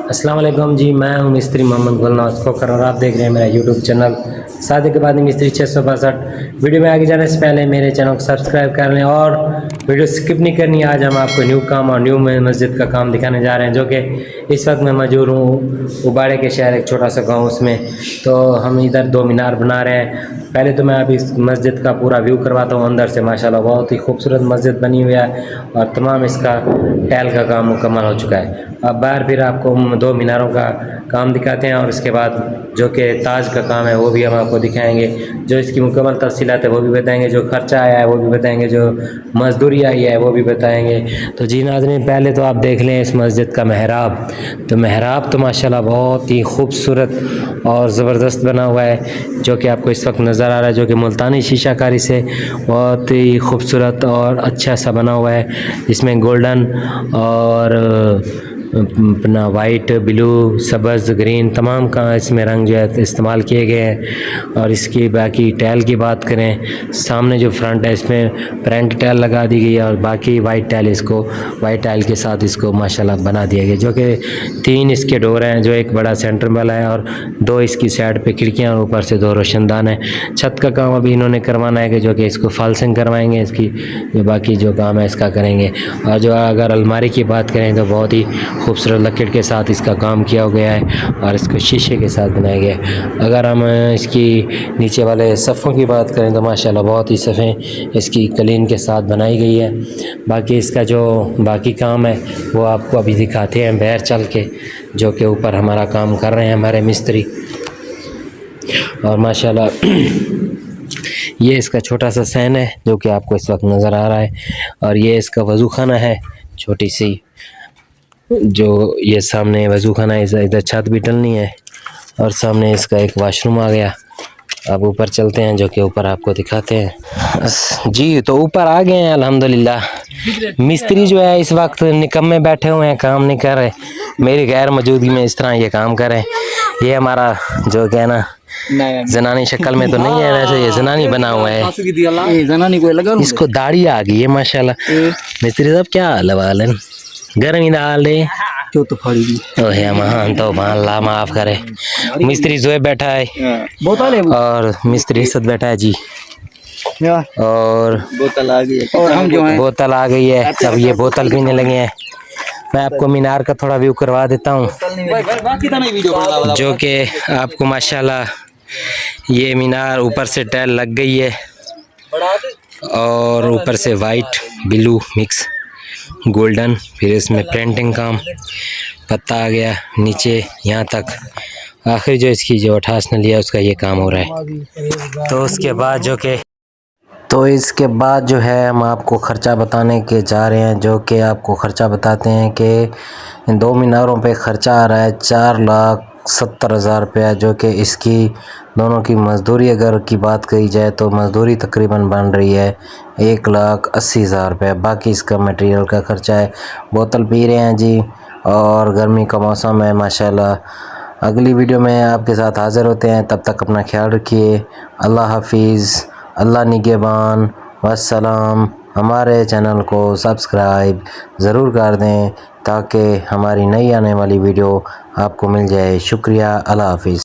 अस्सलाम वालेकुम जी, मैं हूं मिस्त्री मोहम्मद गुलनाज खोकर और आप देख रहे हैं मेरा यूट्यूब चैनल शादी के बाद मिस्त्री 662। वीडियो में आगे जाने से पहले मेरे चैनल को सब्सक्राइब कर लें और वीडियो स्किप नहीं करनी। आज हम आपको न्यू काम और न्यू मस्जिद का काम दिखाने जा रहे हैं, जो कि इस वक्त मैं मौजूद हूँ उबाड़े के शहर, एक छोटा सा गाँव उसमें। तो हम इधर 2 मीनार बना रहे हैं। पहले तो मैं अभी इस मस्जिद का पूरा व्यू करवाता हूँ अंदर से। माशाल्लाह बहुत ही खूबसूरत मस्जिद बनी हुई है और तमाम इसका टाइल का काम मुकम्मल हो चुका है। अब बाहर फिर आपको 2 मीनारों का काम दिखाते हैं और उसके बाद जो कि ताज का काम है वो भी हम आपको दिखाएंगे। जो इसकी मुकम्मल तफसीलात है वो भी बताएंगे, जो खर्चा आया है वो भी बताएंगे, जो मजदूरी आई है वो भी बताएंगे। तो जी नाज़रीन, पहले तो आप देख लें इस मस्जिद का महराब। तो महराब तो माशाल्लाह बहुत ही खूबसूरत और ज़बरदस्त बना हुआ है, जो कि आपको इस वक्त नज़र आ रहा है, जो कि मुल्तानी शीशाकारी से बहुत ही खूबसूरत और अच्छा सा बना हुआ है। इसमें गोल्डन और अपना वाइट, ब्लू, सब्ज़, ग्रीन तमाम का इसमें रंग जो है इस्तेमाल किए गए हैं। और इसकी बाकी टाइल की बात करें, सामने जो फ्रंट है इसमें फ्रंट टाइल लगा दी गई है और बाकी वाइट टाइल, इसको वाइट टाइल के साथ इसको माशाल्लाह बना दिया गया, जो कि 3 इसके डोर हैं, जो एक बड़ा सेंटर वाला है और 2 इसकी साइड पे खिड़कियाँ और ऊपर से 2 रोशनदान है। छत का काम अभी इन्होंने करवाना है कि जो कि इसको फाल्सिंग करवाएंगे, इसकी जो बाकी जो काम है इसका करेंगे। और जो अगर अलमारी की बात करें तो बहुत ही खूबसूरत लकड़ के साथ इसका काम किया गया है और इसको शीशे के साथ बनाया गया है। अगर हम इसकी नीचे वाले सफ़ों की बात करें तो माशाल्लाह बहुत ही सफ़ें इसकी कलीन के साथ बनाई गई है। बाकी इसका जो बाकी काम है वो आपको अभी दिखाते हैं बाहर चल के, जो कि ऊपर हमारा काम कर रहे हैं हमारे मिस्त्री। और माशाल्लाह ये इसका छोटा सा सैन है जो कि आपको इस वक्त नज़र आ रहा है। और ये इसका वज़ू खाना है, छोटी सी, जो ये सामने वज़ू खाना है। इधर छत भी डलनी है और सामने इसका एक वाशरूम आ गया। अब ऊपर चलते हैं, जो कि ऊपर आपको दिखाते हैं। जी तो ऊपर आ गए हैं अल्हम्दुलिल्लाह। मिस्त्री जो है इस वक्त निकम्मे बैठे हुए हैं, काम नहीं कर रहे। मेरी गैर मौजूदगी में इस तरह ये काम करें। ये हमारा जो क्या है ना, जनानी शक्ल में तो नहीं है, वैसे ये जनानी बना हुआ है। इसको दाढ़ी आ गई है माशाल्लाह। मिस्त्री साहब क्या हाल है? गर्म ही डाल दे ओहे महान तो अल्लाह माफ करे। मिस्त्री जो बैठा है और मिस्त्री इज्जत बैठा है जी। और बोतल आ गई है, और हम जो है बोतल आ गई है। अब ये बोतल पीने लगे हैं। मैं आपको मीनार का थोड़ा व्यू करवा देता हूँ, जो कि आपको माशाल्लाह ये मीनार ऊपर से टाइल लग गई है और ऊपर से वाइट ब्लू मिक्स गोल्डन, फिर इसमें पेंटिंग काम, पत्ता आ गया नीचे यहाँ तक। आखिर जो इसकी जो 28 ने लिया उसका ये काम हो रहा है। तो उसके बाद जो है हम आपको ख़र्चा बताने के जा रहे हैं, जो कि आपको ख़र्चा बताते हैं कि इन 2 मीनारों पे ख़र्चा आ रहा है 4,70,000 रुपया, जो कि इसकी दोनों की मज़दूरी अगर की बात करी जाए तो मज़दूरी तकरीबन बन रही है 1,80,000 रुपये। बाकी इसका मटेरियल का ख़र्चा है। बोतल पी रहे हैं जी और गर्मी का मौसम है माशाल्लाह। अगली वीडियो में आपके साथ हाज़िर होते हैं, तब तक अपना ख्याल रखिए। अल्लाह हाफिज़, अल्लाह निगहबान, वस्सलाम। हमारे चैनल को सब्सक्राइब ज़रूर कर दें ताकि हमारी नई आने वाली वीडियो आपको मिल जाए। शुक्रिया, अल्लाह हाफिज़।